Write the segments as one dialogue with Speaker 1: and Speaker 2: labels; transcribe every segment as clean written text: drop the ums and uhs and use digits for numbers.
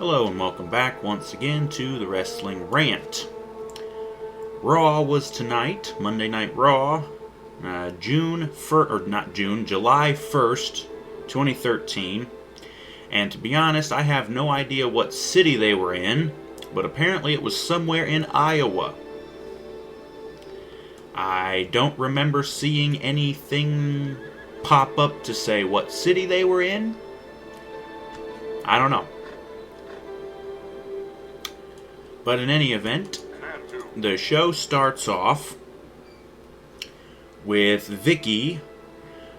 Speaker 1: Hello and welcome back once again to the Wrestling Rant. Raw was tonight, Monday Night Raw, July 1st, 2013. And to be honest, I have no idea what city they were in, but apparently it was somewhere in Iowa. I don't remember seeing anything pop up to say what city they were in. I don't know. But in any event, the show starts off with Vicky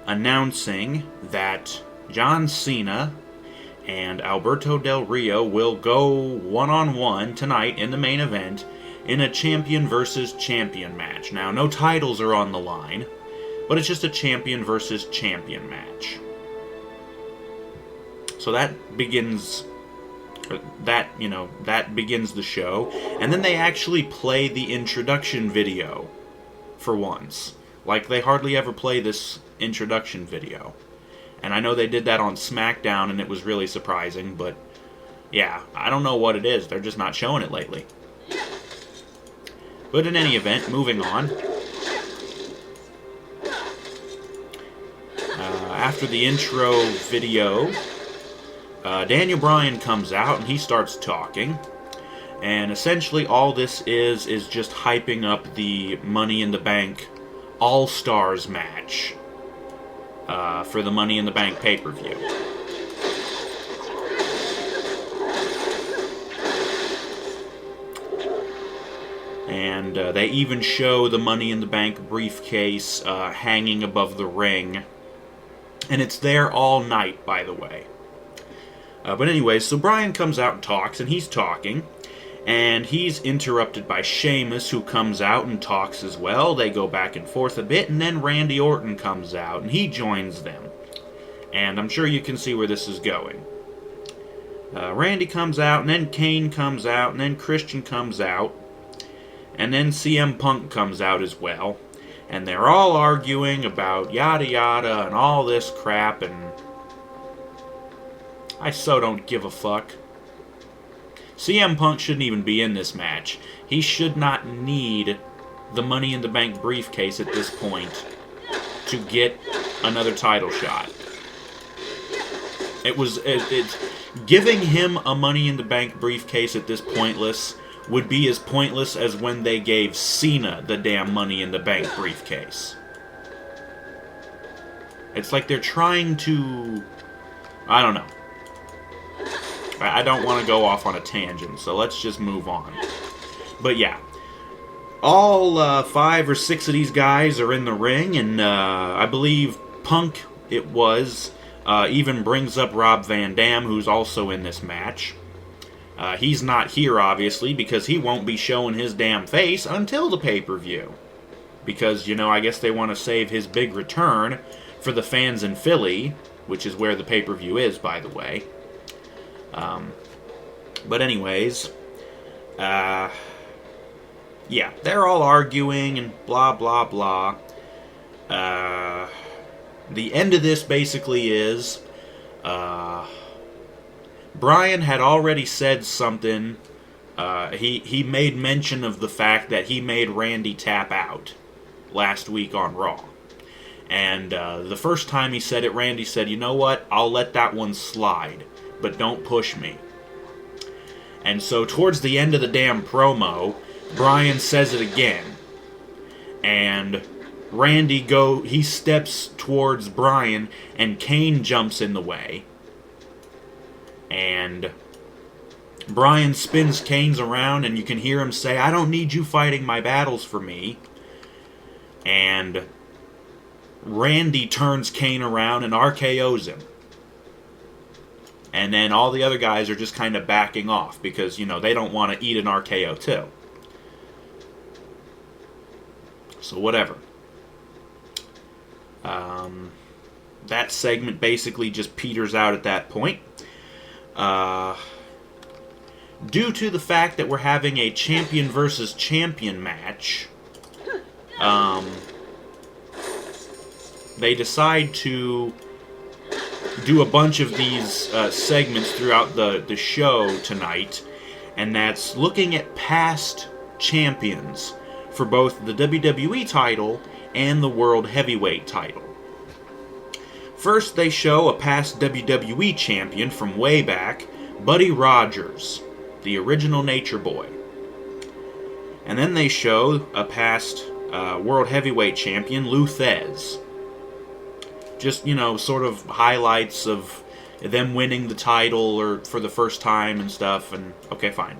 Speaker 1: announcing that John Cena and Alberto Del Rio will go one-on-one tonight in the main event in a champion versus champion match. Now, no titles are on the line, but it's just a champion versus champion match. So that begins the show, and then they actually play the introduction video for once. Like, they hardly ever play this introduction video. And I know they did that on SmackDown, and it was really surprising, but yeah, I don't know what it is. They're just not showing it lately. But in any event, moving on. After the intro video, Daniel Bryan comes out and he starts talking, and essentially all this is just hyping up the Money in the Bank All-Stars match for the Money in the Bank pay-per-view. And they even show the Money in the Bank briefcase hanging above the ring, and it's there all night, by the way. But anyway, so Bryan comes out and talks, and he's talking, and he's interrupted by Sheamus, who comes out and talks as well. They go back and forth a bit, and then Randy Orton comes out, and he joins them. And I'm sure you can see where this is going. Randy comes out, and then Kane comes out, and then Christian comes out, and then CM Punk comes out as well. And they're all arguing about yada yada and all this crap, and I so don't give a fuck. CM Punk shouldn't even be in this match. He should not need the Money in the Bank briefcase at this point to get another title shot. It's giving him a Money in the Bank briefcase at this pointless would be as pointless as when they gave Cena the damn Money in the Bank briefcase. It's like they're trying to... I don't know. I don't want to go off on a tangent, so let's just move on. But yeah, all 5 or 6 of these guys are in the ring, and I believe Punk, even brings up Rob Van Dam, who's also in this match. He's not here, obviously, because he won't be showing his damn face until the pay-per-view. Because, I guess they want to save his big return for the fans in Philly, which is where the pay-per-view is, by the way. But anyways, yeah, they're all arguing and blah, blah, blah. The end of this basically is, Bryan had already said something. He made mention of the fact that he made Randy tap out last week on Raw. And the first time he said it, Randy said, "You know what? I'll let that one slide, but don't push me." And so towards the end of the damn promo, Bryan says it again. And Randy he steps towards Bryan, and Kane jumps in the way. And Bryan spins Kane's around, and you can hear him say, "I don't need you fighting my battles for me." And Randy turns Kane around and RKO's him. And then all the other guys are just kind of backing off because, they don't want to eat an RKO too. So whatever. That segment basically just peters out at that point. Due to the fact that we're having a champion versus champion match, they decide to do a bunch of these segments throughout the show tonight, and that's looking at past champions for both the WWE title and the World Heavyweight title. First, they show a past WWE champion from way back, Buddy Rogers, the original Nature Boy. And then they show a past World Heavyweight champion, Lou Thesz. Just, sort of highlights of them winning the title or for the first time and stuff, and okay, fine.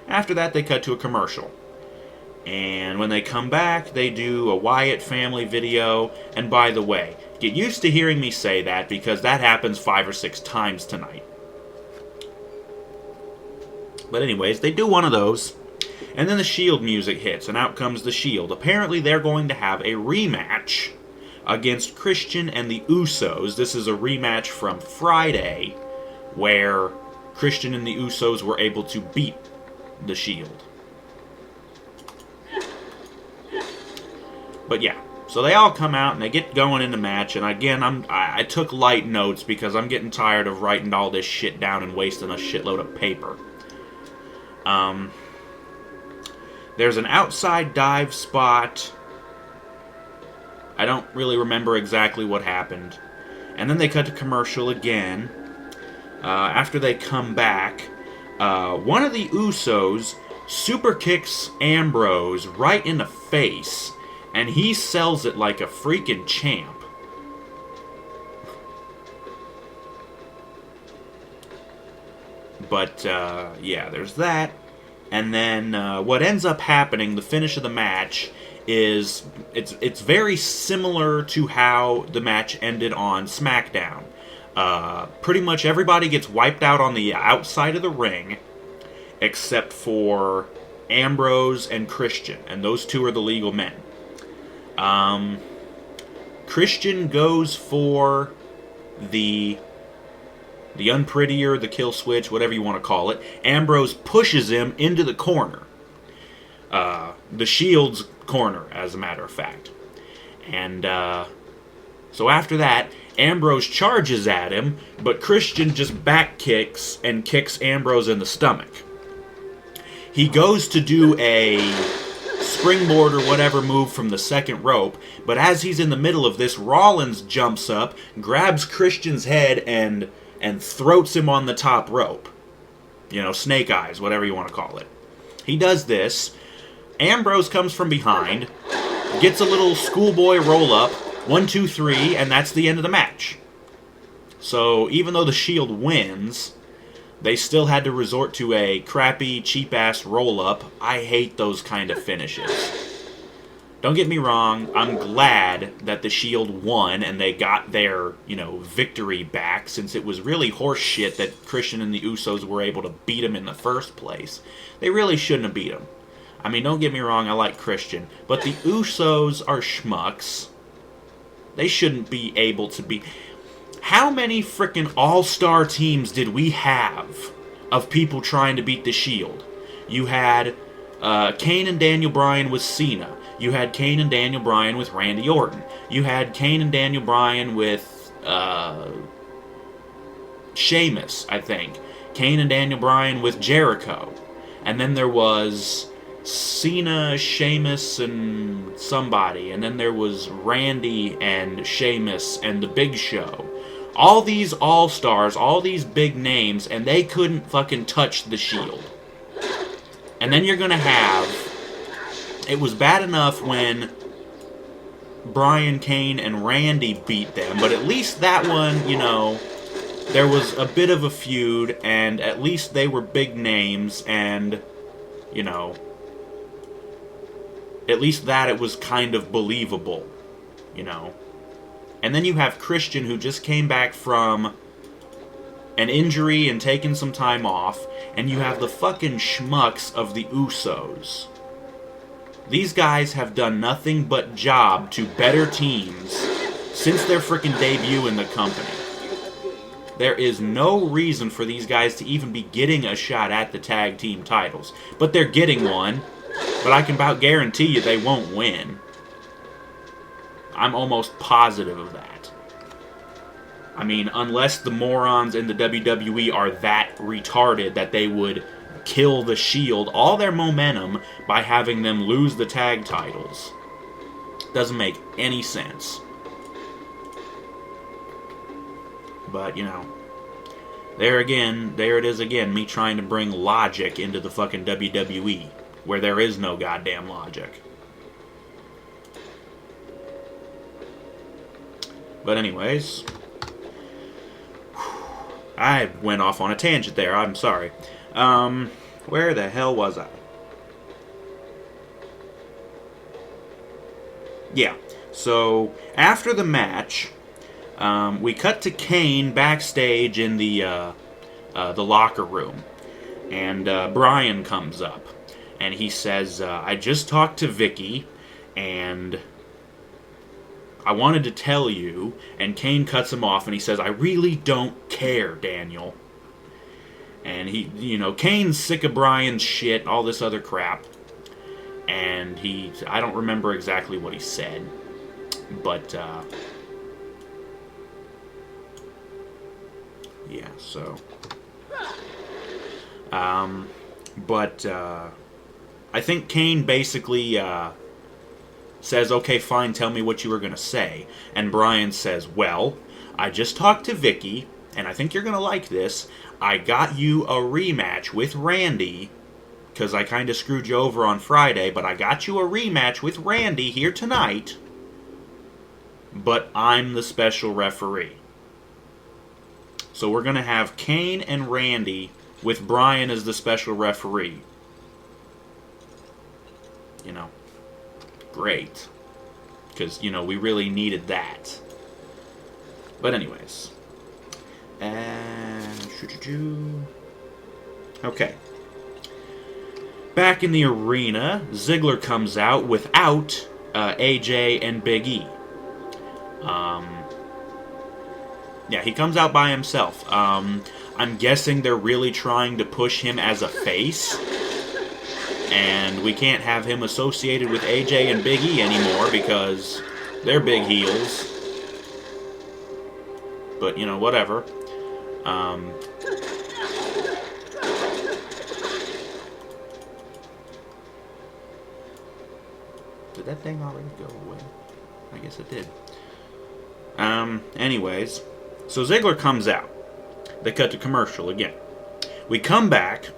Speaker 1: After that, they cut to a commercial. And when they come back, they do a Wyatt family video. And by the way, get used to hearing me say that, because that happens 5 or 6 times tonight. But anyways, they do one of those. And then the Shield music hits, and out comes the Shield. Apparently, they're going to have a rematch against Christian and the Usos. This is a rematch from Friday, where Christian and the Usos were able to beat the Shield. But yeah, so they all come out and they get going in the match. And again, I took light notes because I'm getting tired of writing all this shit down and wasting a shitload of paper. There's an outside dive spot. I don't really remember exactly what happened. And then they cut to commercial again. After they come back, one of the Usos super kicks Ambrose right in the face, and he sells it like a freaking champ. But, yeah, there's that. And then what ends up happening, the finish of the match, is it's very similar to how the match ended on SmackDown. Pretty much everybody gets wiped out on the outside of the ring, except for Ambrose and Christian, and those two are the legal men. Christian goes for the unprettier, the kill switch, whatever you want to call it. Ambrose pushes him into the corner. The Shield's corner, as a matter of fact. And so after that, Ambrose charges at him, but Christian just back kicks and kicks Ambrose in the stomach. He goes to do a springboard or whatever move from the second rope, but as he's in the middle of this, Rollins jumps up, grabs Christian's head, and throats him on the top rope. Snake eyes, whatever you want to call it. He does this. Ambrose comes from behind, gets a little schoolboy roll-up, 1, 2, 3, and that's the end of the match. So, even though the Shield wins, they still had to resort to a crappy, cheap-ass roll-up. I hate those kind of finishes. Don't get me wrong, I'm glad that the Shield won and they got their, victory back, since it was really horse shit that Christian and the Usos were able to beat him in the first place. They really shouldn't have beat him. I mean, don't get me wrong, I like Christian, but the Usos are schmucks. They shouldn't be able to be... How many frickin' all-star teams did we have of people trying to beat the Shield? You had Kane and Daniel Bryan with Cena. You had Kane and Daniel Bryan with Randy Orton. You had Kane and Daniel Bryan with Sheamus, I think. Kane and Daniel Bryan with Jericho. And then there was Cena, Sheamus, and somebody. And then there was Randy and Sheamus and The Big Show. All these all-stars, all these big names, and they couldn't fucking touch the Shield. And then you're gonna have... It was bad enough when Bryan, Kane, and Randy beat them, but at least that one, there was a bit of a feud, and at least they were big names, and, at least that it was kind of believable, And then you have Christian, who just came back from an injury and taken some time off, and you have the fucking schmucks of the Usos. These guys have done nothing but job to better teams since their frickin' debut in the company. There is no reason for these guys to even be getting a shot at the tag team titles. But they're getting one, but I can about guarantee you they won't win. I'm almost positive of that. I mean, unless the morons in the WWE are that retarded that they would kill the Shield, all their momentum, by having them lose the tag titles. Doesn't make any sense. But, you know, there it is again, me trying to bring logic into the fucking WWE, where there is no goddamn logic. But anyways, I went off on a tangent there, I'm sorry. Where the hell was I? Yeah, so after the match, we cut to Kane backstage in the locker room, and Brian comes up, and he says, I just talked to Vicky, and I wanted to tell you, and Kane cuts him off, and he says, I really don't care, Daniel. And he, you know, Kane's sick of Brian's shit, all this other crap, and I don't remember exactly what he said, but, yeah, so, I think Kane basically, says, okay, fine, tell me what you were going to say. And Brian says, well, I just talked to Vicky, and I think you're going to like this. I got you a rematch with Randy, because I kind of screwed you over on Friday, but I got you a rematch with Randy here tonight, but I'm the special referee. So we're going to have Kane and Randy with Brian as the special referee. You know, great. Because, you know, we really needed that. But anyways. Okay. Back in the arena, Ziggler comes out without AJ and Big E. Yeah, he comes out by himself. I'm guessing they're really trying to push him as a face. And we can't have him associated with AJ and Big E anymore because they're big heels. But, you know, whatever. Did that thing already go away? I guess it did. Anyways. So Ziggler comes out. They cut to commercial again. We come back,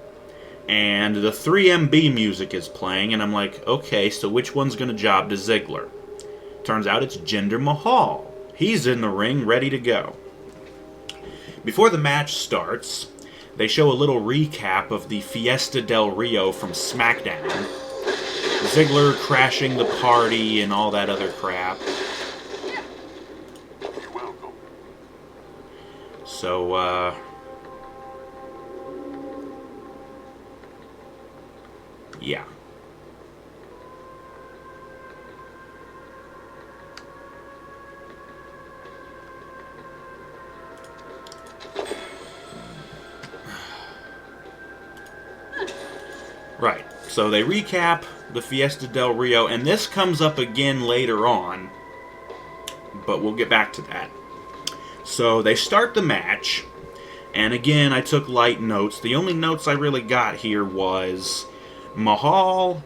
Speaker 1: and the 3MB music is playing, and I'm like, okay, so which one's going to job to Ziggler? Turns out it's Jinder Mahal. He's in the ring, ready to go. Before the match starts, they show a little recap of the Fiesta del Rio from SmackDown. Ziggler crashing the party and all that other crap. So, yeah. Right. So they recap the Fiesta del Rio, and this comes up again later on, but we'll get back to that. So they start the match, and again, I took light notes. The only notes I really got here was Mahal,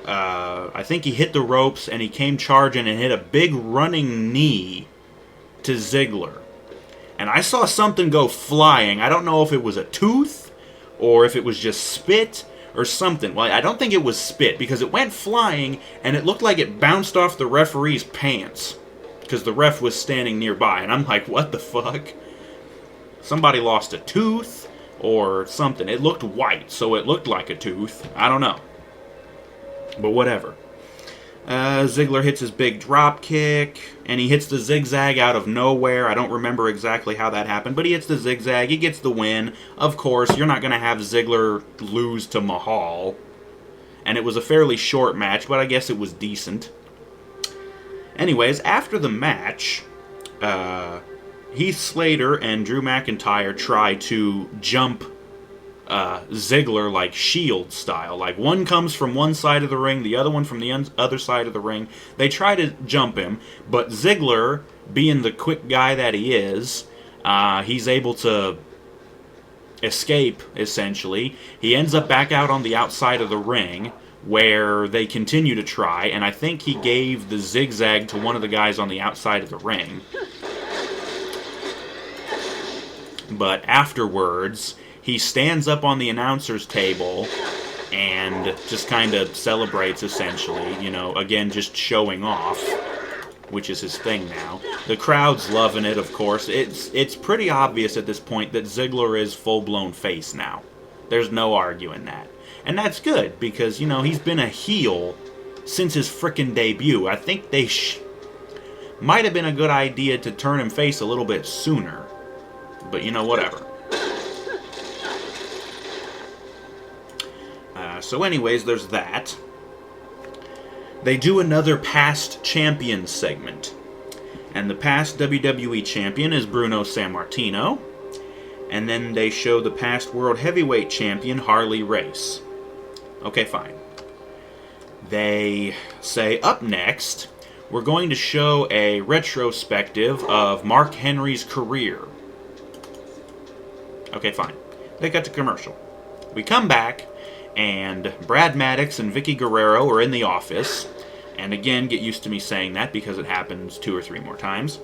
Speaker 1: I think he hit the ropes, and he came charging and hit a big running knee to Ziggler. And I saw something go flying. I don't know if it was a tooth, or if it was just spit, or something. Well, I don't think it was spit, because it went flying, and it looked like it bounced off the referee's pants. Because the ref was standing nearby, and I'm like, what the fuck? Somebody lost a tooth, or something. It looked white, so it looked like a tooth. I don't know. But whatever. Ziggler hits his big drop kick, and he hits the zigzag out of nowhere. I don't remember exactly how that happened, but he hits the zigzag. He gets the win. Of course, you're not going to have Ziggler lose to Mahal. And it was a fairly short match, but I guess it was decent. Anyways, after the match, Heath Slater and Drew McIntyre try to jump Ziggler like Shield style. Like, one comes from one side of the ring, the other one from the other side of the ring. They try to jump him, but Ziggler, being the quick guy that he is, He's able to escape, essentially. He ends up back out on the outside of the ring, where they continue to try, and I think he gave the zigzag to one of the guys on the outside of the ring. But afterwards, he stands up on the announcer's table and just kind of celebrates, essentially. Again, just showing off, which is his thing now. The crowd's loving it, of course. It's pretty obvious at this point that Ziggler is full-blown face now. There's no arguing that. And that's good, because, he's been a heel since his frickin' debut. I think they might have been a good idea to turn him face a little bit sooner. But, whatever. So anyways, there's that. They do another past champion segment. And the past WWE champion is Bruno Sammartino. And then they show the past World Heavyweight champion, Harley Race. Okay, fine. They say, up next, we're going to show a retrospective of Mark Henry's career. Okay, fine. They cut to commercial. We come back, and Brad Maddox and Vicky Guerrero are in the office. And again, get used to me saying that because it happens 2 or 3 more times.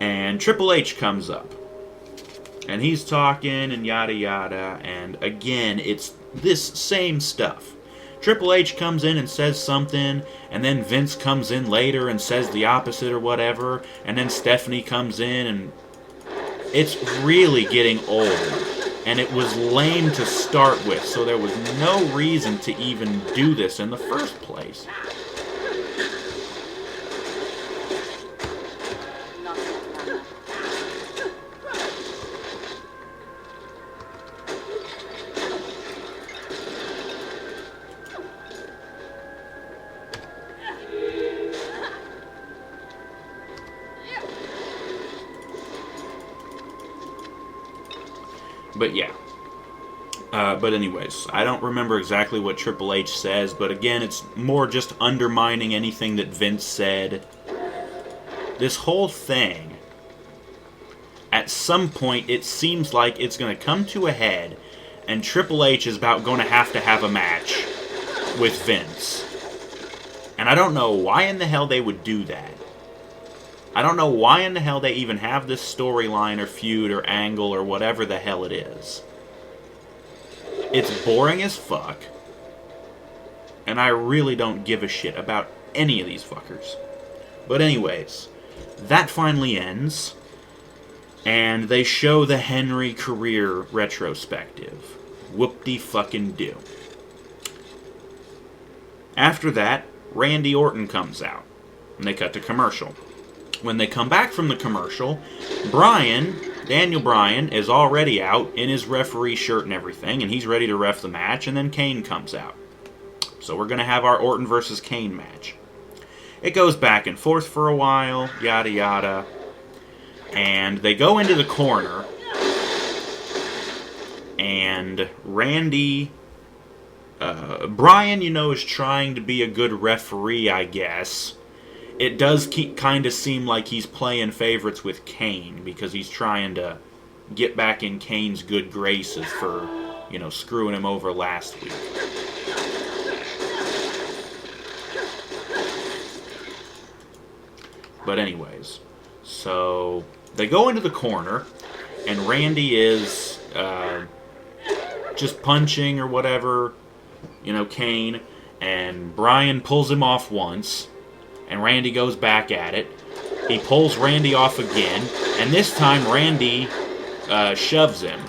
Speaker 1: And Triple H comes up. And he's talking and yada yada. And again, it's this same stuff. Triple H comes in and says something, and then Vince comes in later and says the opposite or whatever, and then Stephanie comes in, and it's really getting old. And it was lame to start with, so there was no reason to even do this in the first place. But yeah. But anyways, I don't remember exactly what Triple H says, but again, it's more just undermining anything that Vince said. This whole thing, at some point, it seems like it's going to come to a head, and Triple H is about going to have a match with Vince. And I don't know why in the hell they would do that. I don't know why in the hell they even have this storyline or feud or angle or whatever the hell it is. It's boring as fuck. And I really don't give a shit about any of these fuckers. But anyways, that finally ends. And they show the Henry career retrospective. Whoop-de-fucking-do. After that, Randy Orton comes out. And they cut to commercial. When they come back from the commercial, Daniel Bryan, is already out in his referee shirt and everything, and he's ready to ref the match, and then Kane comes out. So we're going to have our Orton versus Kane match. It goes back and forth for a while, yada yada, and they go into the corner, and Bryan, is trying to be a good referee, I guess. It does kind of seem like he's playing favorites with Kane, because he's trying to get back in Kane's good graces for, screwing him over last week. But anyways, so they go into the corner, and Randy is just punching or whatever, Kane, and Bryan pulls him off once. And Randy goes back at it. He pulls Randy off again. And this time Randy shoves him.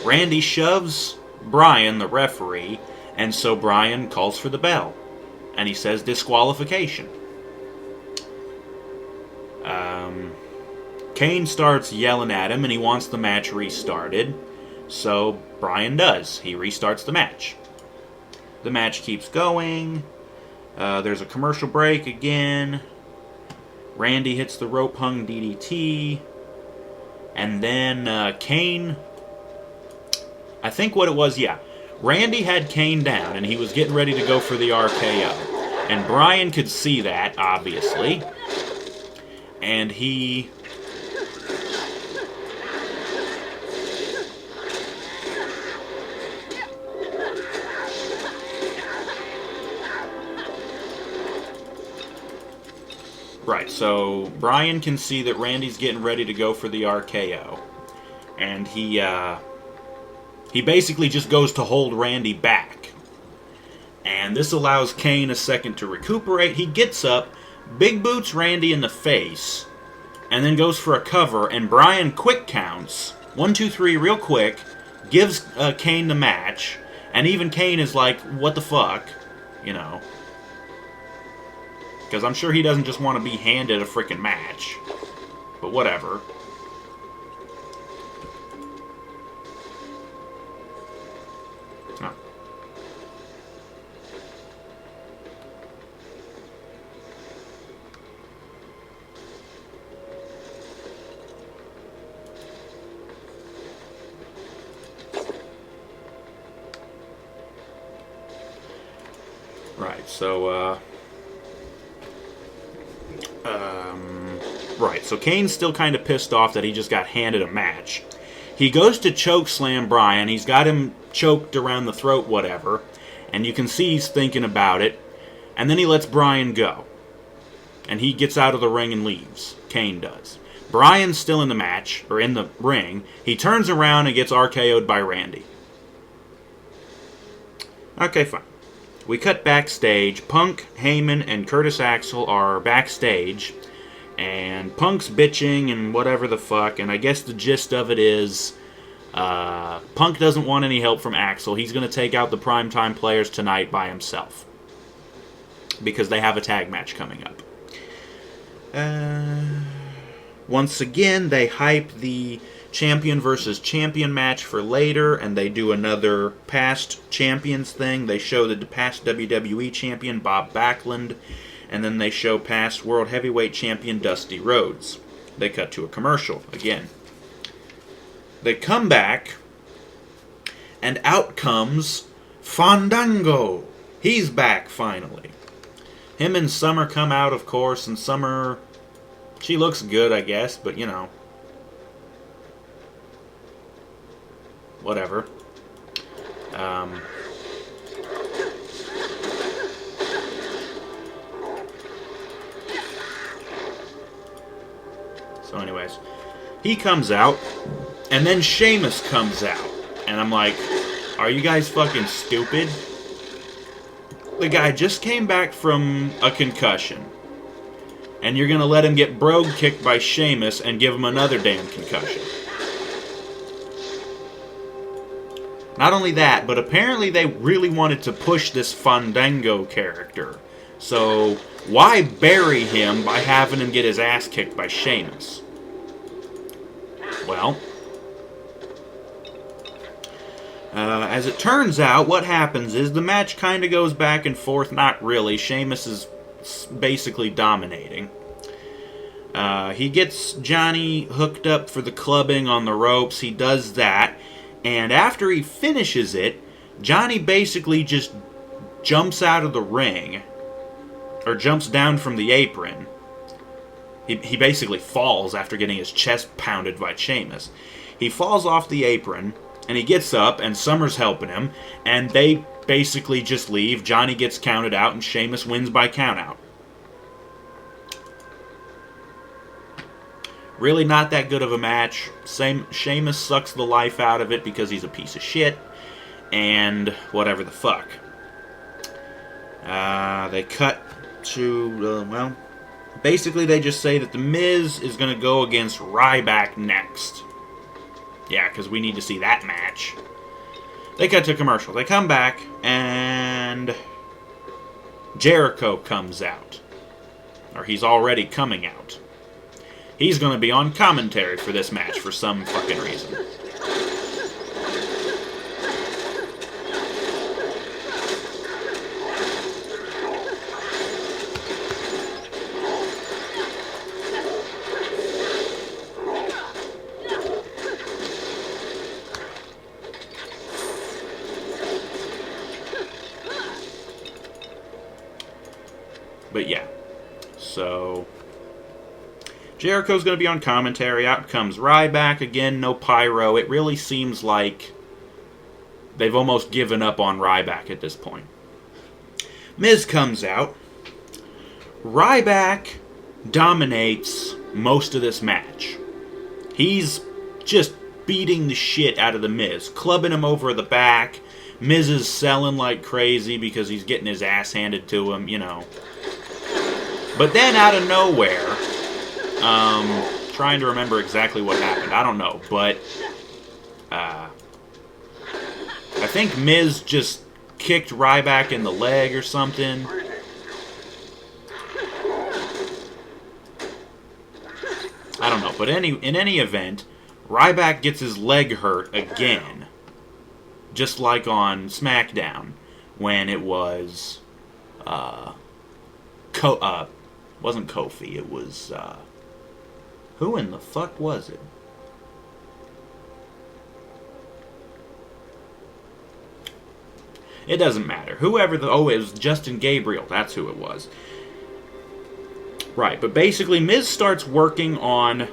Speaker 1: Randy shoves Bryan, the referee. And so Bryan calls for the bell. And he says disqualification. Kane starts yelling at him and he wants the match restarted. So Bryan does. He restarts the match. The match keeps going. There's a commercial break again. Randy hits the rope-hung DDT. And then Kane... I think what it was, Randy had Kane down, and he was getting ready to go for the RKO. And Brian could see that, obviously. And he... Right, so Brian can see that Randy's getting ready to go for the RKO. And he basically just goes to hold Randy back. And this allows Kane a second to recuperate. He gets up, big boots Randy in the face, and then goes for a cover, and Brian quick counts, 1, 2, 3, real quick, gives Kane the match, and even Kane is like, what the fuck, you know. Because I'm sure he doesn't just want to be handed a freaking match. But whatever. Oh. Right, so, right, so Kane's still kind of pissed off that he just got handed a match. He goes to choke slam Brian. He's got him choked around the throat, whatever. And you can see he's thinking about it. And then he lets Brian go. And he gets out of the ring and leaves. Kane does. Brian's still in the match, or in the ring. He turns around and gets RKO'd by Randy. Okay, fine. We cut backstage. Punk, Heyman, and Curtis Axel are backstage. And Punk's bitching and whatever the fuck. And I guess the gist of it is Punk doesn't want any help from Axel. He's going to take out the primetime players tonight by himself. Because they have a tag match coming up. Once again, they hype the champion versus champion match for later, and they do another past champions thing. They show the past WWE champion, Bob Backlund, and then they show past World Heavyweight Champion Dusty Rhodes. They cut to a commercial again. They come back, and out comes Fandango. He's back finally. Him and Summer come out, of course, and Summer, she looks good, I guess, but you know. Whatever. So anyways, he comes out, and then Sheamus comes out. And I'm like, are you guys fucking stupid? The guy just came back from a concussion. And you're gonna let him get brogue kicked by Sheamus and give him another damn concussion. Not only that, but apparently they really wanted to push this Fandango character. So, why bury him by having him get his ass kicked by Sheamus? Well, as it turns out, what happens is the match kind of goes back and forth. Not really. Sheamus is basically dominating. He gets Johnny hooked up for the clubbing on the ropes. He does that. And after he finishes it, Johnny basically just jumps out of the ring. Or jumps down from the apron. He basically falls after getting his chest pounded by Sheamus. He falls off the apron, and he gets up, and Summer's helping him, and they basically just leave. Johnny gets counted out, and Sheamus wins by countout. Really not that good of a match. Sheamus sucks the life out of it because he's a piece of shit. And whatever the fuck. They cut to, well, basically they just say that The Miz is going to go against Ryback next. Yeah, because we need to see that match. They cut to commercial. They come back, and Jericho comes out. Or he's already coming out. He's going to be on commentary for this match for some fucking reason. So Jericho's going to be on commentary. Out comes Ryback. Again, no pyro. It really seems like they've almost given up on Ryback at this point. Miz comes out. Ryback dominates most of this match. He's just beating the shit out of the Miz, clubbing him over the back. Miz is selling like crazy because he's getting his ass handed to him, you know. But then out of nowhere, trying to remember exactly what happened. I don't know, but I think Miz just kicked Ryback in the leg or something. I don't know, but in any event, Ryback gets his leg hurt again. Just like on SmackDown, when it was, wasn't Kofi, it was, who in the fuck was it? It doesn't matter. Whoever it was Justin Gabriel, that's who it was. Right, but basically Miz starts working on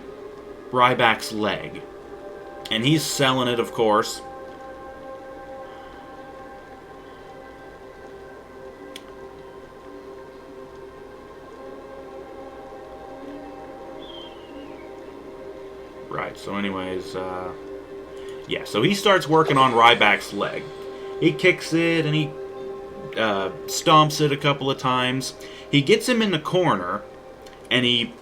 Speaker 1: Ryback's leg. And he's selling it, of course. Right, so anyways, yeah, so he starts working on Ryback's leg. He kicks it and he stomps it a couple of times. He gets him in the corner and he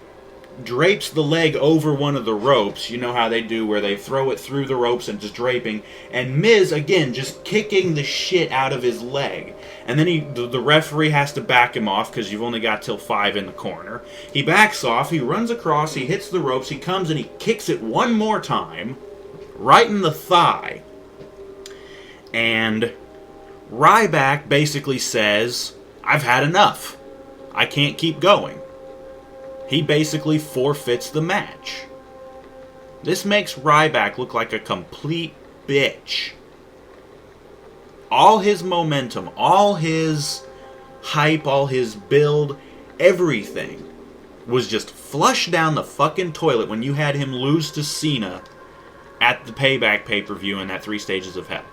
Speaker 1: drapes the leg over one of the ropes. You know how they do, where they throw it through the ropes and just draping. And Miz, again, just kicking the shit out of his leg. And then the referee has to back him off because you've only got till 5 in the corner. He backs off, he runs across, he hits the ropes, he comes and he kicks it one more time, right in the thigh. And Ryback basically says, "I've had enough. I can't keep going." He basically forfeits the match. This makes Ryback look like a complete bitch. All his momentum, all his hype, all his build, everything was just flushed down the fucking toilet when you had him lose to Cena at the Payback pay-per-view in that 3 Stages of Hell.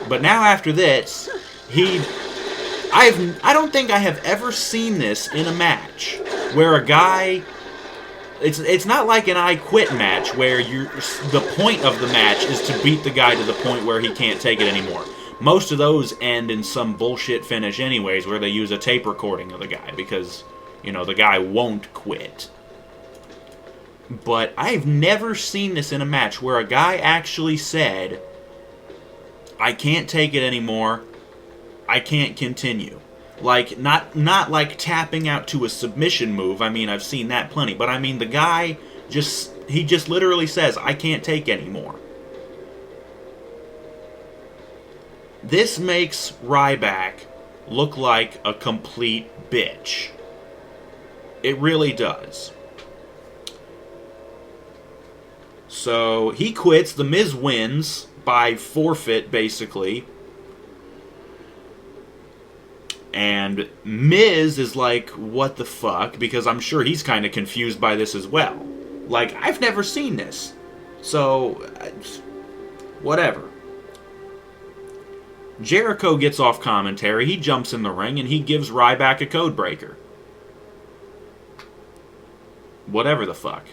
Speaker 1: But now after this, I don't think I have ever seen this in a match where a guy, it's not like an I Quit match where the point of the match is to beat the guy to the point where he can't take it anymore. Most of those end in some bullshit finish anyways, where they use a tape recording of the guy because, you know, the guy won't quit. But I've never seen this in a match where a guy actually said, "I can't take it anymore. I can't continue." Like, not like tapping out to a submission move. I mean, I've seen that plenty. But I mean, the guy he just literally says, "I can't take anymore." This makes Ryback look like a complete bitch. It really does. So, he quits. The Miz wins by forfeit, basically. And Miz is like, what the fuck? Because I'm sure he's kind of confused by this as well. Like, I've never seen this. So, whatever. Jericho gets off commentary. He jumps in the ring and he gives Ryback a code breaker. Whatever the fuck.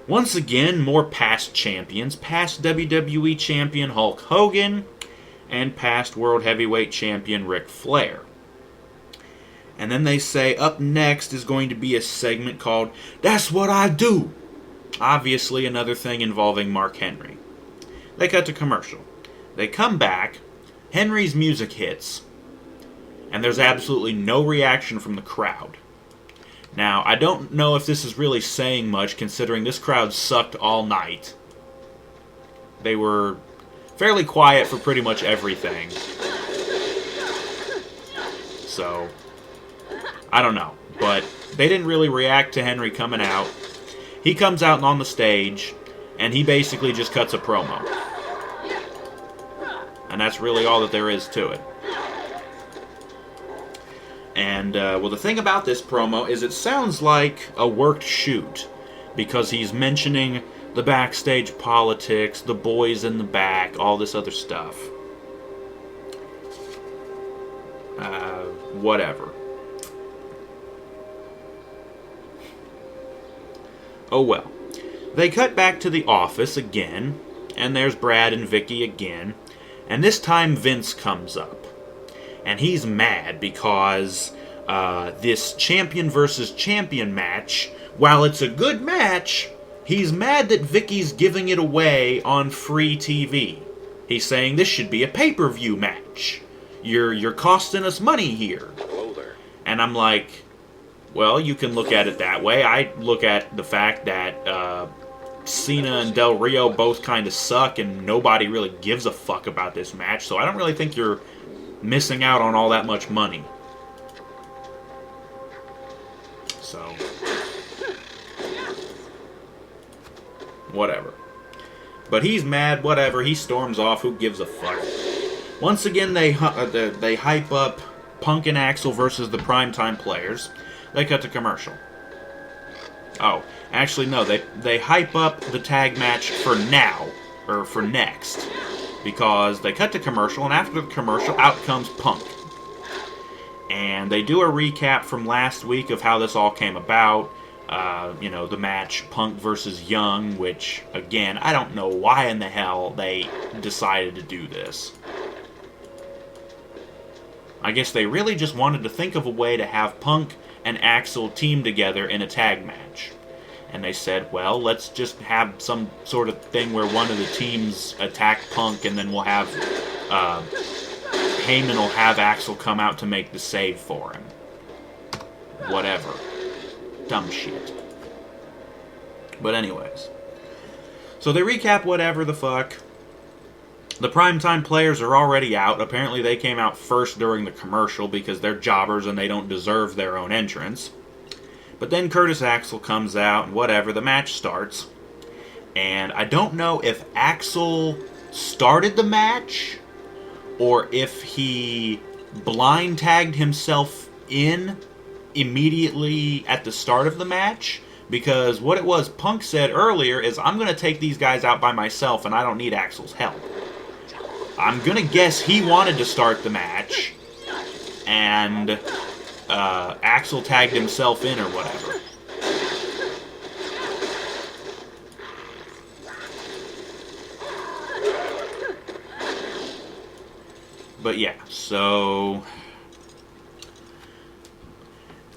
Speaker 1: Once again, more past champions. Past WWE Champion Hulk Hogan and past World Heavyweight Champion Ric Flair. And then they say up next is going to be a segment called "That's What I Do." Obviously another thing involving Mark Henry. They cut to commercial. They come back, Henry's music hits, and there's absolutely no reaction from the crowd. Now, I don't know if this is really saying much considering this crowd sucked all night. They were fairly quiet for pretty much everything. So, I don't know. But they didn't really react to Henry coming out. He comes out on the stage, and he basically just cuts a promo. And that's really all that there is to it. And, well, the thing about this promo is it sounds like a worked shoot, because he's mentioning the backstage politics, the boys in the back, all this other stuff. Whatever. Oh well. They cut back to the office again, and there's Brad and Vicky again, and this time Vince comes up. And he's mad because this champion versus champion match, while it's a good match, he's mad that Vicky's giving it away on free TV. He's saying this should be a pay-per-view match. You're costing us money here. And I'm like, well, you can look at it that way. I look at the fact that Cena and Del Rio both kind of suck and nobody really gives a fuck about this match, so I don't really think you're missing out on all that much money. So, whatever. But he's mad, whatever. He storms off. Who gives a fuck? Once again, they hype up Punk and Axel versus the Primetime Players. They cut to commercial. Oh, actually, no. They hype up the tag match for now, or for next. Because they cut to commercial, and after the commercial, out comes Punk. And they do a recap from last week of how this all came about. The match Punk versus Young, which, again, I don't know why in the hell they decided to do this. I guess they really just wanted to think of a way to have Punk and Axel team together in a tag match. And they said, well, let's just have some sort of thing where one of the teams attack Punk, and then we'll have Heyman will have Axel come out to make the save for him. Whatever. Dumb shit. But anyways. So they recap whatever the fuck. The Primetime Players are already out. Apparently they came out first during the commercial because they're jobbers and they don't deserve their own entrance. But then Curtis Axel comes out and whatever, the match starts. And I don't know if Axel started the match or if he blind tagged himself in immediately at the start of the match. Because what it was Punk said earlier is, I'm going to take these guys out by myself and I don't need Axel's help. I'm going to guess he wanted to start the match and Axel tagged himself in or whatever. But yeah, so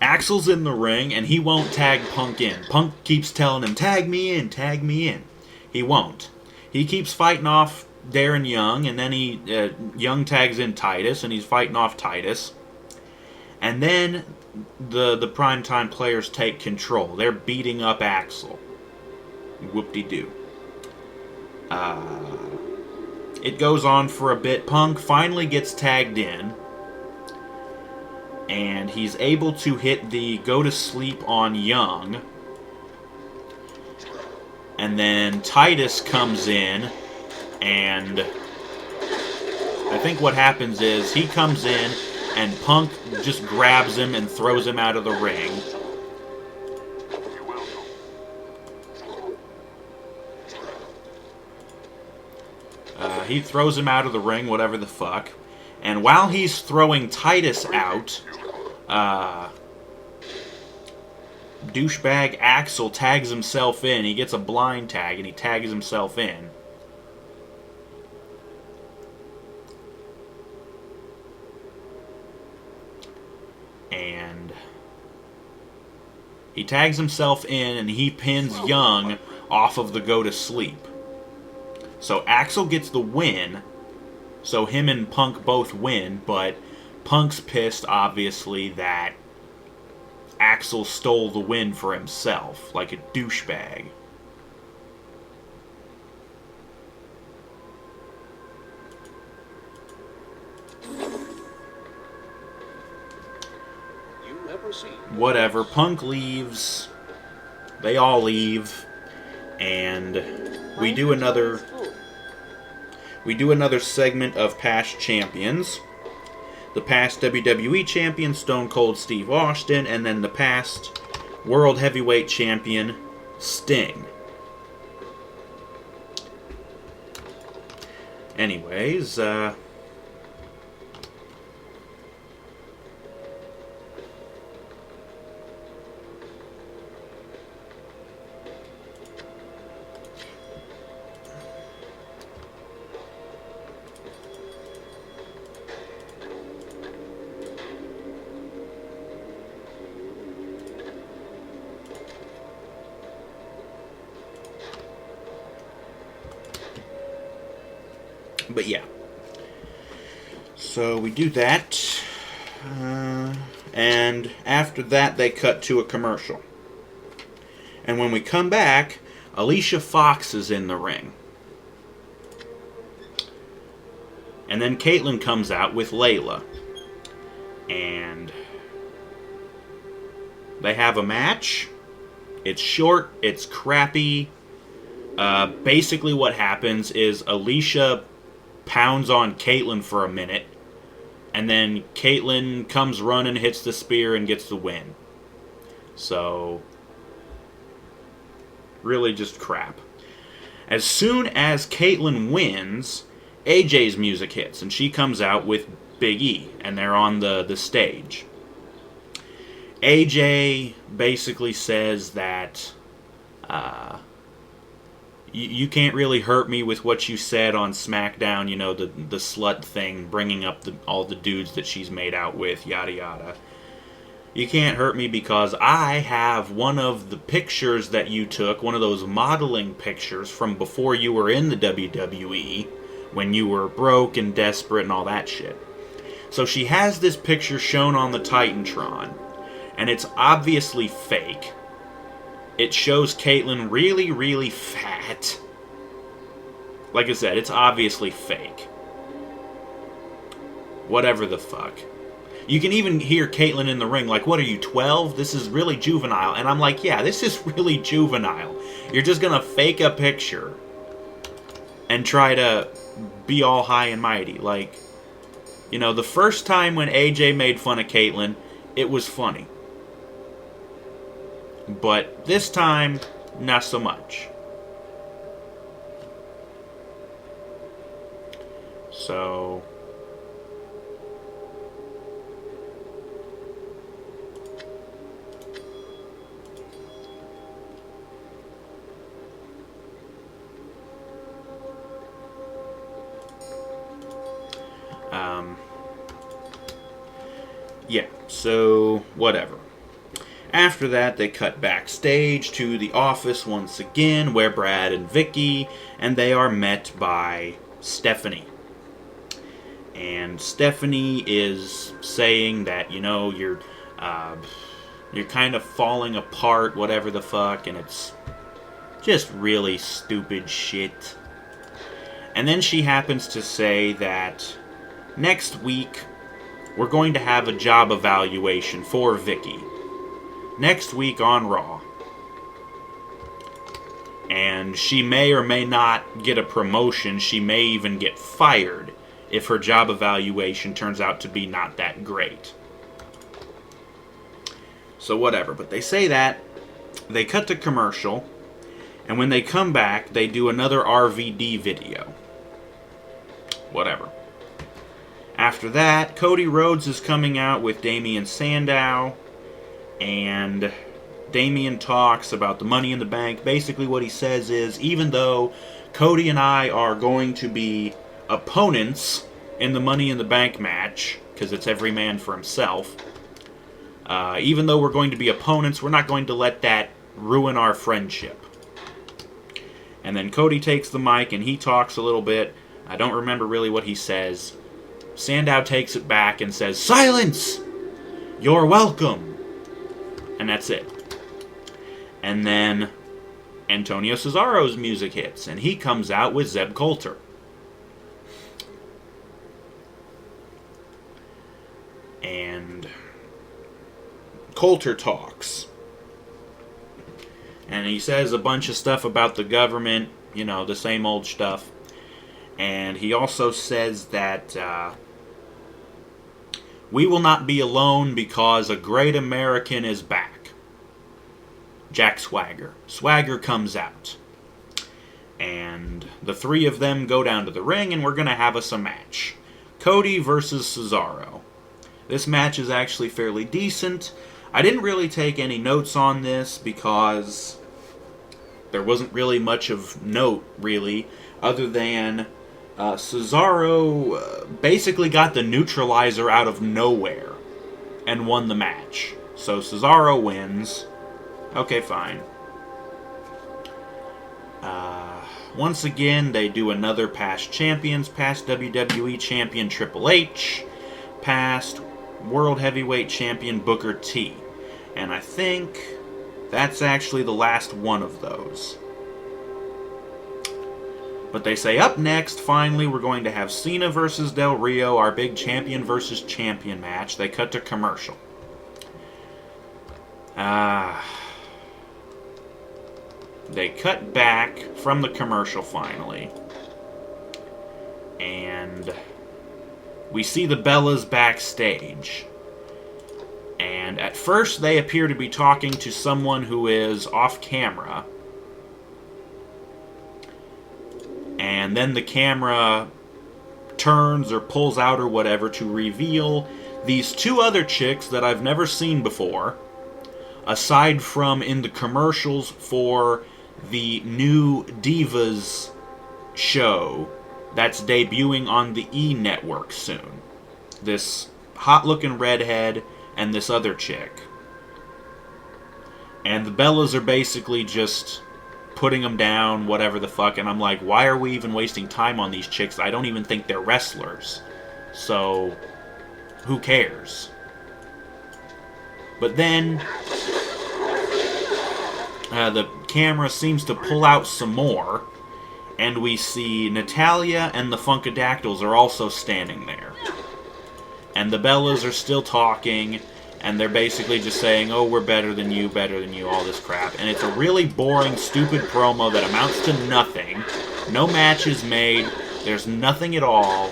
Speaker 1: Axel's in the ring and he won't tag Punk in. Punk keeps telling him, tag me in, tag me in. He won't. He keeps fighting off Darren Young, and then Young tags in Titus, and he's fighting off Titus. And then the Primetime Players take control. They're beating up Axel. Whoop-de-doo. It goes on for a bit. Punk finally gets tagged in, and he's able to hit the go to sleep on Young. And then Titus comes in, and I think what happens is he comes in and Punk just grabs him and throws him out of the ring. He throws him out of the ring, whatever the fuck. And while he's throwing Titus out, douchebag Axel tags himself in. He gets a blind tag and he tags himself in. And he tags himself in and he pins Young off of the go to sleep. So Axel gets the win. So him and Punk both win, but Punk's pissed, obviously, that Axel stole the win for himself, like a douchebag. Whatever, Punk leaves, they all leave, and we do another segment of Past Champions. the past WWE champion, Stone Cold Steve Austin, and then the past World Heavyweight champion, Sting. Anyways, but yeah. So we do that. And after that, they cut to a commercial. And when we come back, Alicia Fox is in the ring. And then Caitlyn comes out with Layla. And they have a match. It's short, it's crappy. Basically what happens is Alicia pounds on Caitlyn for a minute, and then Caitlyn comes running, hits the spear, and gets the win. So, really just crap. As soon as Caitlyn wins, AJ's music hits, and she comes out with Big E, and they're on the stage. AJ basically says that you can't really hurt me with what you said on SmackDown, you know, the slut thing, bringing up all the dudes that she's made out with, yada yada. You can't hurt me because I have one of the pictures that you took, one of those modeling pictures from before you were in the WWE, when you were broke and desperate and all that shit. So she has this picture shown on the Titantron, and it's obviously fake. It shows Caitlyn really, really fat. Like I said, it's obviously fake. Whatever the fuck. You can even hear Caitlyn in the ring like, what are you, 12? This is really juvenile. And I'm like, yeah, this is really juvenile. You're just gonna fake a picture and try to be all high and mighty. Like, you know, the first time when AJ made fun of Caitlyn, it was funny. But this time, not so much. So, yeah, so whatever. After that, they cut backstage to the office once again, where Brad and Vicky, and they are met by Stephanie. And Stephanie is saying that, you know, you're kind of falling apart, whatever the fuck, and it's just really stupid shit. And then she happens to say that next week we're going to have a job evaluation for Vicky. Next week on Raw. And she may or may not get a promotion. She may even get fired if her job evaluation turns out to be not that great. So whatever. But they say that. They cut to commercial. And when they come back, they do another RVD video. Whatever. After that, Cody Rhodes is coming out with Damian Sandow. And Damian talks about the Money in the Bank. Basically what he says is, even though Cody and I are going to be opponents in the Money in the Bank match, because it's every man for himself, even though we're going to be opponents, we're not going to let that ruin our friendship. And then Cody takes the mic and he talks a little bit. I don't remember really what he says. Sandow takes it back and says, "Silence! You're welcome!" And that's it. And then Antonio Cesaro's music hits, and he comes out with Zeb Coulter. And Coulter talks. And he says a bunch of stuff about the government, you know, the same old stuff. And he also says that We will not be alone because a great American is back. Jack Swagger. Swagger comes out. And the three of them go down to the ring, and we're going to have us a match. Cody versus Cesaro. This match is actually fairly decent. I didn't really take any notes on this because there wasn't really much of note, really, other than Cesaro basically got the neutralizer out of nowhere and won the match. So Cesaro wins. Okay, fine. Once again, they do another past champions, past WWE champion Triple H, past World Heavyweight champion Booker T. And I think that's actually the last one of those. But they say up next, finally, we're going to have Cena versus Del Rio, our big champion versus champion match. They cut to commercial. They cut back from the commercial finally. And we see the Bellas backstage. And at first they appear to be talking to someone who is off camera. And then the camera turns or pulls out or whatever to reveal these two other chicks that I've never seen before, aside from in the commercials for the new Divas show that's debuting on the E! Network soon. This hot-looking redhead and this other chick. And the Bellas are basically just putting them down, whatever the fuck, and I'm like, why are we even wasting time on these chicks? I don't even think they're wrestlers. So, who cares? But then the camera seems to pull out some more, and we see Natalya and the Funkadactyls are also standing there. And the Bellas are still talking, and they're basically just saying, oh, we're better than you, all this crap. And it's a really boring, stupid promo that amounts to nothing. No match is made, there's nothing at all,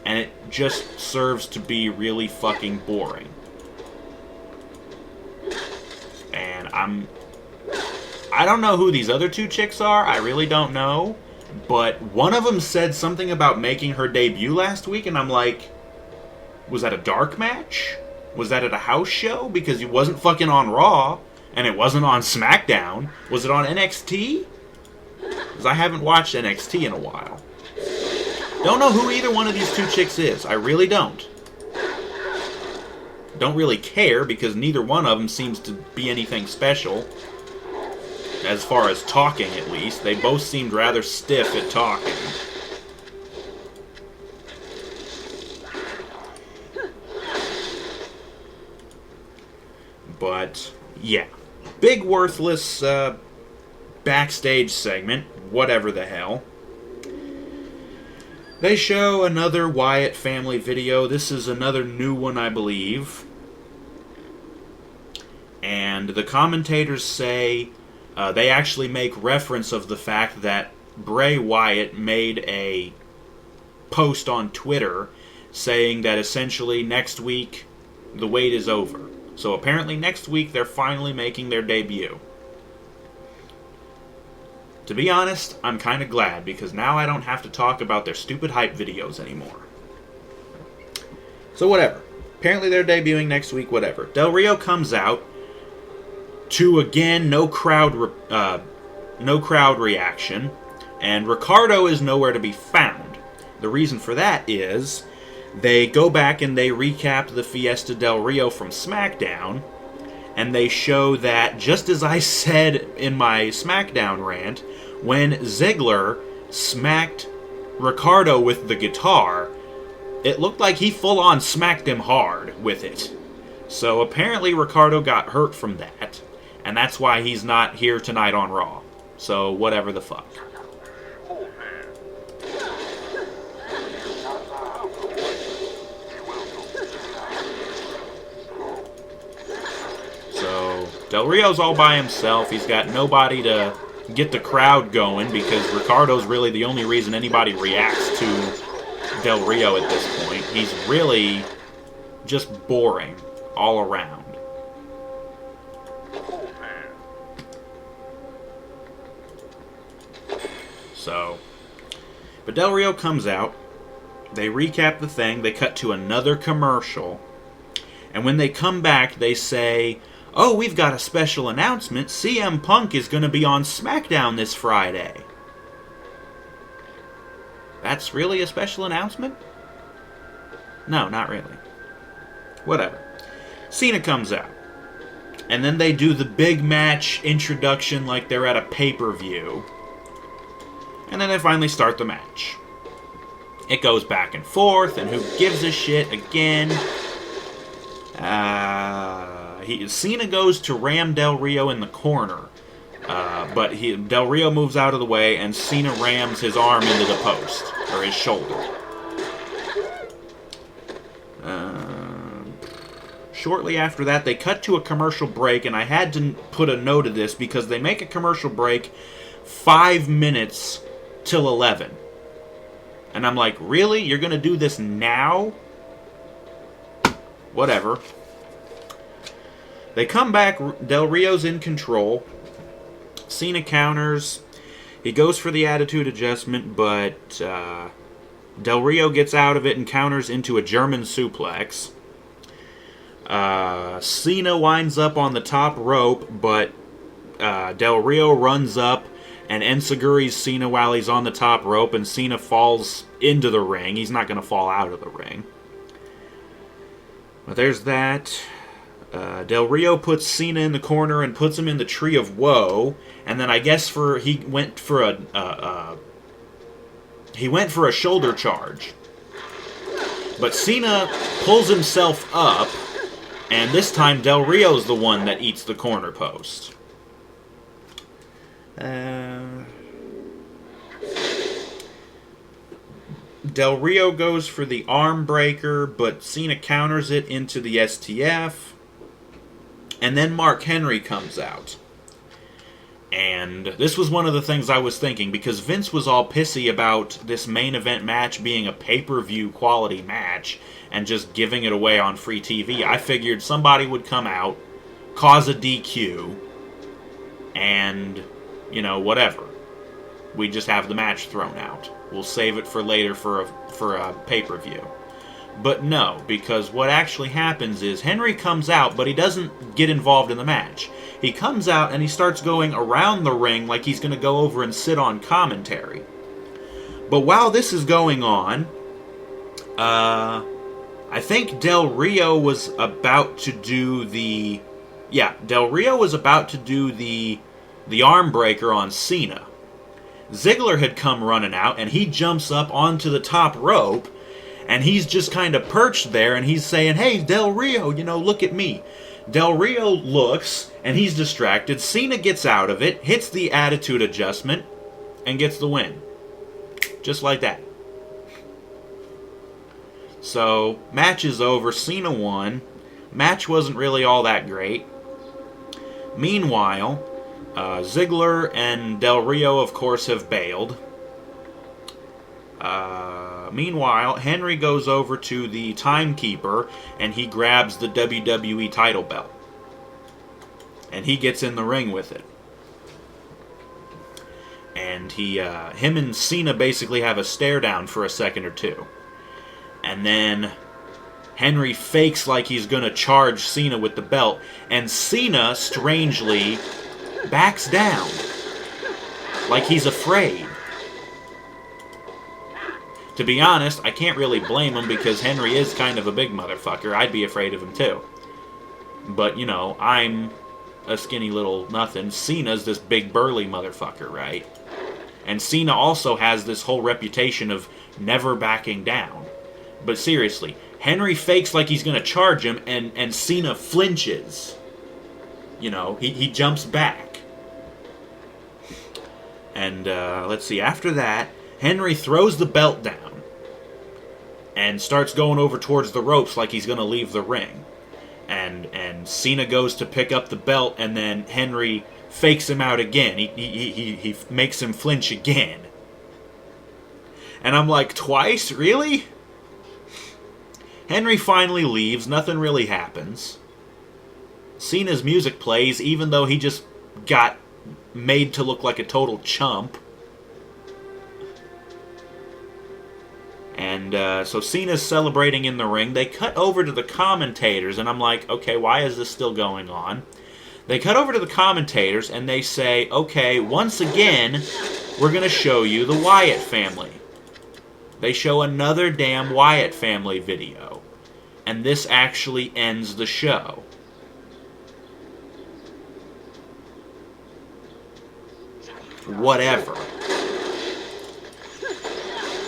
Speaker 1: and it just serves to be really fucking boring. And I don't know who these other two chicks are, I really don't know, but one of them said something about making her debut last week, and I'm like, was that a dark match? Was that at a house show? Because it wasn't fucking on Raw, and it wasn't on SmackDown. Was it on NXT? Because I haven't watched NXT in a while. Don't know who either one of these two chicks is. I really don't. Don't really care, because neither one of them seems to be anything special. As far as talking, at least. They both seemed rather stiff at talking. But, yeah. Big worthless backstage segment. Whatever the hell. They show another Wyatt family video. This is another new one, I believe. And the commentators say they actually make reference of the fact that Bray Wyatt made a post on Twitter saying that essentially next week the wait is over. So apparently next week they're finally making their debut. To be honest, I'm kind of glad, because now I don't have to talk about their stupid hype videos anymore. So whatever. Apparently they're debuting next week, whatever. Del Rio comes out to, again, no crowd reaction, and Ricardo is nowhere to be found. The reason for that is they go back and they recap the Fiesta Del Rio from SmackDown, and they show that, just as I said in my SmackDown rant, when Ziggler smacked Ricardo with the guitar, it looked like he full-on smacked him hard with it. So apparently Ricardo got hurt from that, and that's why he's not here tonight on Raw. So whatever the fuck. So Del Rio's all by himself. He's got nobody to get the crowd going, because Ricardo's really the only reason anybody reacts to Del Rio at this point. He's really Just boring all around. So, but Del Rio comes out. They recap the thing. They cut to another commercial. And when they come back, they say, "Oh, we've got a special announcement. CM Punk is going to be on SmackDown this Friday." That's really a special announcement? No, not really. Whatever. Cena comes out. And then they do the big match introduction like they're at a pay-per-view. And then they finally start the match. It goes back and forth, and who gives a shit again? Cena goes to ram Del Rio in the corner. But Del Rio moves out of the way, and Cena rams his arm into the post, or his shoulder. Shortly after that, they cut to a commercial break, and I had to put a note of this because they make a commercial break 5 minutes till 11. And I'm like, really? You're going to do this now? Whatever. They come back. Del Rio's in control. Cena counters. He goes for the attitude adjustment, but Del Rio gets out of it and counters into a German suplex. Cena winds up on the top rope, but Del Rio runs up and enziguris Cena while he's on the top rope, and Cena falls into the ring. He's not going to fall out of the ring. But there's that. Del Rio puts Cena in the corner and puts him in the Tree of Woe, and then I guess he went for a shoulder charge. But Cena pulls himself up, and this time Del Rio's the one that eats the corner post. Del Rio goes for the arm breaker, but Cena counters it into the STF. And then Mark Henry comes out. And this was one of the things I was thinking, because Vince was all pissy about this main event match being a pay-per-view quality match and just giving it away on free TV. I figured somebody would come out, cause a DQ, and, whatever. We just have the match thrown out. We'll save it for later for a pay-per-view. But no, because what actually happens is Henry comes out, but he doesn't get involved in the match. He comes out and he starts going around the ring like he's going to go over and sit on commentary. But while this is going on, I think Del Rio was about to do the arm breaker on Cena. Ziggler had come running out, and he jumps up onto the top rope, and he's just kind of perched there, and he's saying, "Hey, Del Rio, look at me." Del Rio looks, and he's distracted. Cena gets out of it, hits the attitude adjustment, and gets the win. Just like that. So, match is over. Cena won. Match wasn't really all that great. Meanwhile, Ziggler and Del Rio, of course, have bailed. Meanwhile, Henry goes over to the timekeeper and he grabs the WWE title belt. And he gets in the ring with it. And him and Cena basically have a stare down for a second or two. And then Henry fakes like he's going to charge Cena with the belt. And Cena, strangely, backs down. Like he's afraid. To be honest, I can't really blame him because Henry is kind of a big motherfucker. I'd be afraid of him too. But, I'm a skinny little nothing. Cena's this big burly motherfucker, right? And Cena also has this whole reputation of never backing down. But seriously, Henry fakes like he's going to charge him, and Cena flinches. He jumps back. And, let's see, after that, Henry throws the belt down and starts going over towards the ropes like he's going to leave the ring. And Cena goes to pick up the belt, and then Henry fakes him out again. He makes him flinch again. And I'm like, twice? Really? Henry finally leaves. Nothing really happens. Cena's music plays, even though he just got made to look like a total chump. And so Cena's celebrating in the ring. They cut over to the commentators, and I'm like, okay, why is this still going on? They cut over to the commentators, and they say, okay, once again, we're going to show you the Wyatt family. They show another damn Wyatt family video. And this actually ends the show. Whatever.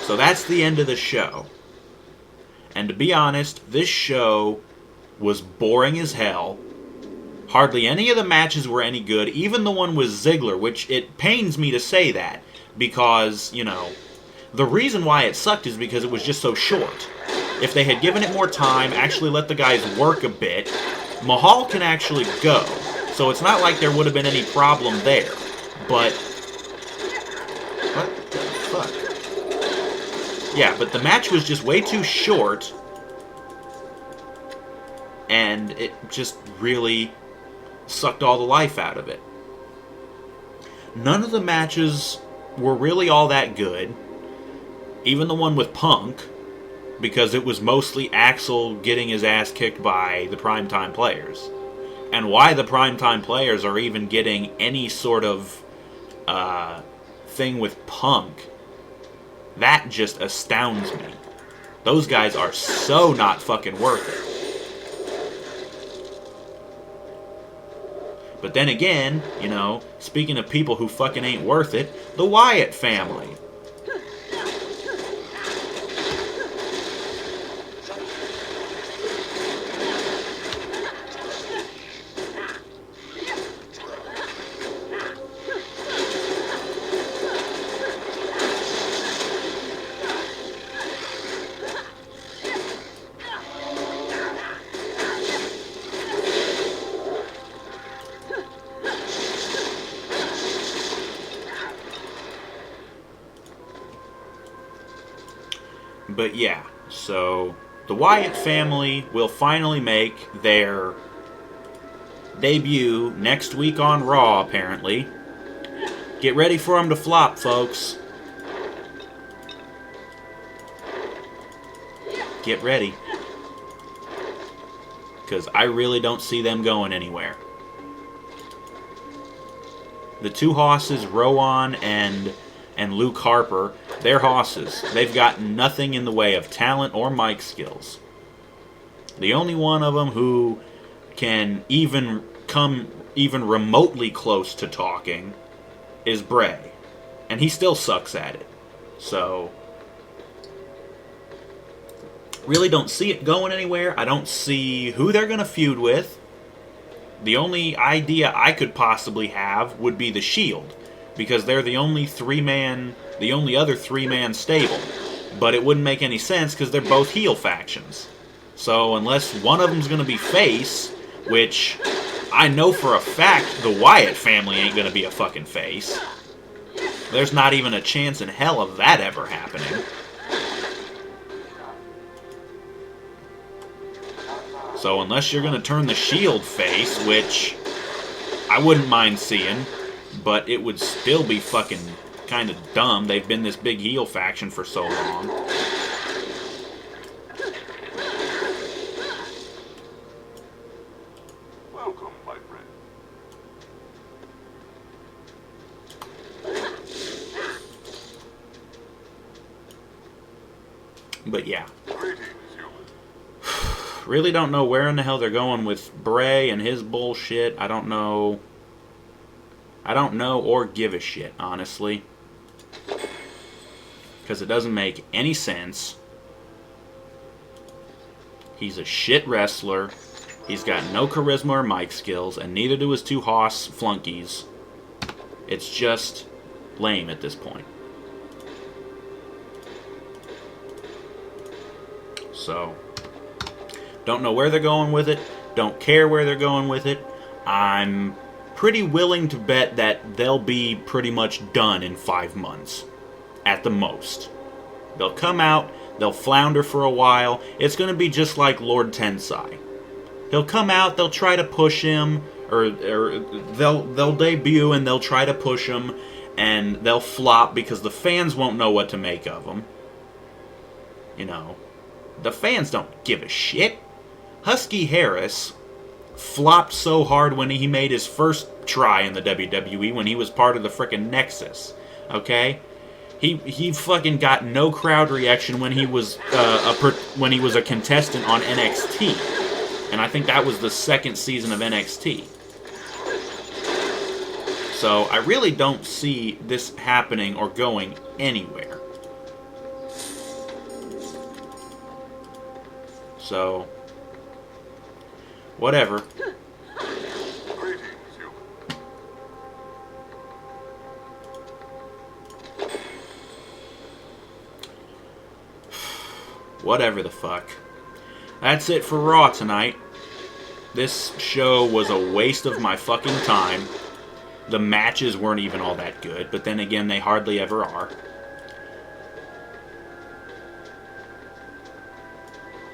Speaker 1: So that's the end of the show. And to be honest, this show was boring as hell. Hardly any of the matches were any good, even the one with Ziggler, which it pains me to say that, because, you know, the reason why it sucked is because it was just so short. If they had given it more time, actually let the guys work a bit, Mahal can actually go. So it's not like there would have been any problem there. But what the fuck? Yeah, but the match was just way too short, and it just really sucked all the life out of it. None of the matches were really all that good. Even the one with Punk, because it was mostly Axel getting his ass kicked by the Primetime Players. And why the Primetime Players are even getting any sort of thing with Punk, that just astounds me. Those guys are so not fucking worth it. But then again, you know, speaking of people who fucking ain't worth it, the Wyatt family. But yeah, so the Wyatt family will finally make their debut next week on Raw, apparently. Get ready for them to flop, folks. Get ready. Because I really don't see them going anywhere. The two hosses, Rowan and Luke Harper, they're hosses. They've got nothing in the way of talent or mic skills. The only one of them who can even come even remotely close to talking is Bray. And he still sucks at it. So, really don't see it going anywhere. I don't see who they're going to feud with. The only idea I could possibly have would be the Shield, because they're the only other three-man stable. But it wouldn't make any sense because they're both heel factions. So unless one of them's going to be face, which I know for a fact the Wyatt family ain't going to be a fucking face, there's not even a chance in hell of that ever happening. So unless you're going to turn the Shield face, which I wouldn't mind seeing, but it would still be fucking kind of dumb. They've been this big heel faction for so long.
Speaker 2: Welcome, my friend.
Speaker 1: But yeah.
Speaker 2: Greetings, human.
Speaker 1: Really don't know where in the hell they're going with Bray and his bullshit. I don't know or give a shit, honestly. Because it doesn't make any sense. He's a shit wrestler. He's got no charisma or mic skills, and neither do his two Hoss flunkies. It's just lame at this point. So, don't know where they're going with it. Don't care where they're going with it. I'm pretty willing to bet that they'll be pretty much done in 5 months. At the most. They'll come out, They'll flounder for a while. It's going to be just like Lord Tensai. He'll come out, they'll try to push him, or they'll debut and they'll try to push him, and they'll flop because the fans won't know what to make of him. You know, the fans don't give a shit. Husky Harris flopped so hard when he made his first try in the WWE when he was part of the frickin' Nexus. Okay? He fucking got no crowd reaction when he was a contestant on NXT. And I think that was the second season of NXT. So I really don't see this happening or going anywhere. So, whatever.
Speaker 2: Greetings, human.
Speaker 1: Whatever the fuck. That's it for Raw tonight. This show was a waste of my fucking time. The matches weren't even all that good, but then again, they hardly ever are.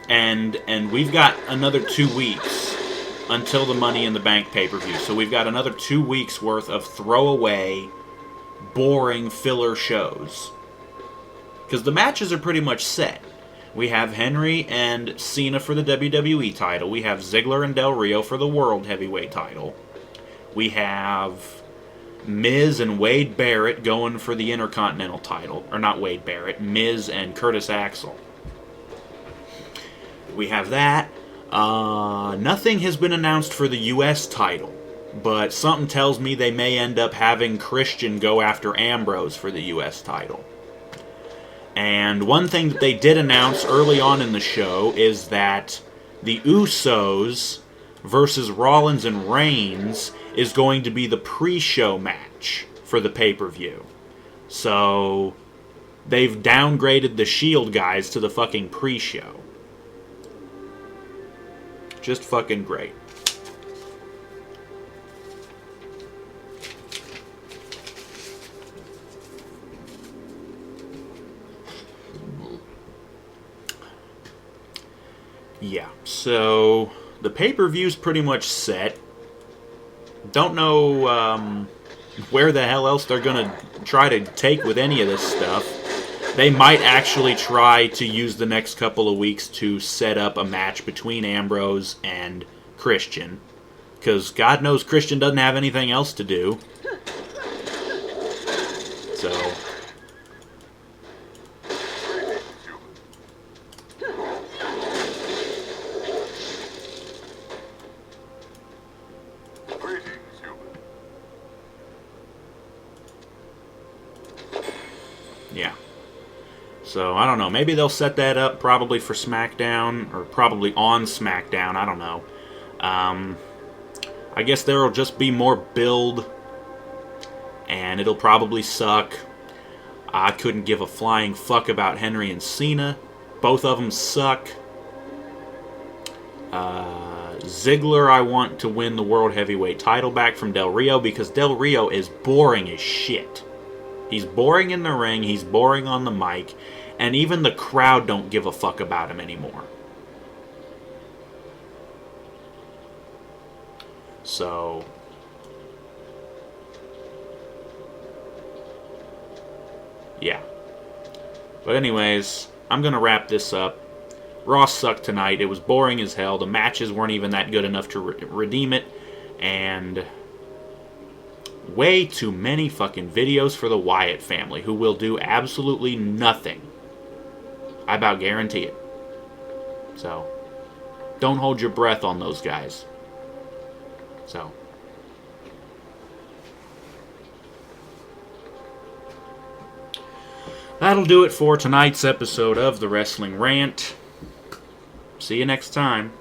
Speaker 1: And we've got another 2 weeks until the Money in the Bank pay-per-view. So we've got another 2 weeks worth of throwaway, boring filler shows. Because the matches are pretty much set. We have Henry and Cena for the WWE title. We have Ziggler and Del Rio for the World Heavyweight title. We have Miz and Wade Barrett going for the Intercontinental title. Or not Wade Barrett, Miz and Curtis Axel. We have that. Nothing has been announced for the U.S. title. But something tells me they may end up having Christian go after Ambrose for the U.S. title. And one thing that they did announce early on in the show is that the Usos versus Rollins and Reigns is going to be the pre-show match for the pay-per-view. So, they've downgraded the Shield guys to the fucking pre-show. Just fucking great. Yeah, so the pay-per-view's pretty much set. Don't know where the hell else they're going to try to take with any of this stuff. They might actually try to use the next couple of weeks to set up a match between Ambrose and Christian. Because God knows Christian doesn't have anything else to do. So... yeah. So, I don't know. Maybe they'll set that up probably for SmackDown, or probably on SmackDown. I don't know. I guess there will just be more build, and it'll probably suck. I couldn't give a flying fuck about Henry and Cena. Both of them suck. Ziggler, I want to win the World Heavyweight title back from Del Rio, because Del Rio is boring as shit. He's boring in the ring, he's boring on the mic, and even the crowd don't give a fuck about him anymore. So... yeah. But anyways, I'm going to wrap this up. Raw sucked tonight. It was boring as hell. The matches weren't even that good enough to redeem it. And... way too many fucking videos for the Wyatt family, who will do absolutely nothing. I about guarantee it. So, don't hold your breath on those guys. So. That'll do it for tonight's episode of the Wrestling Rant. See you next time.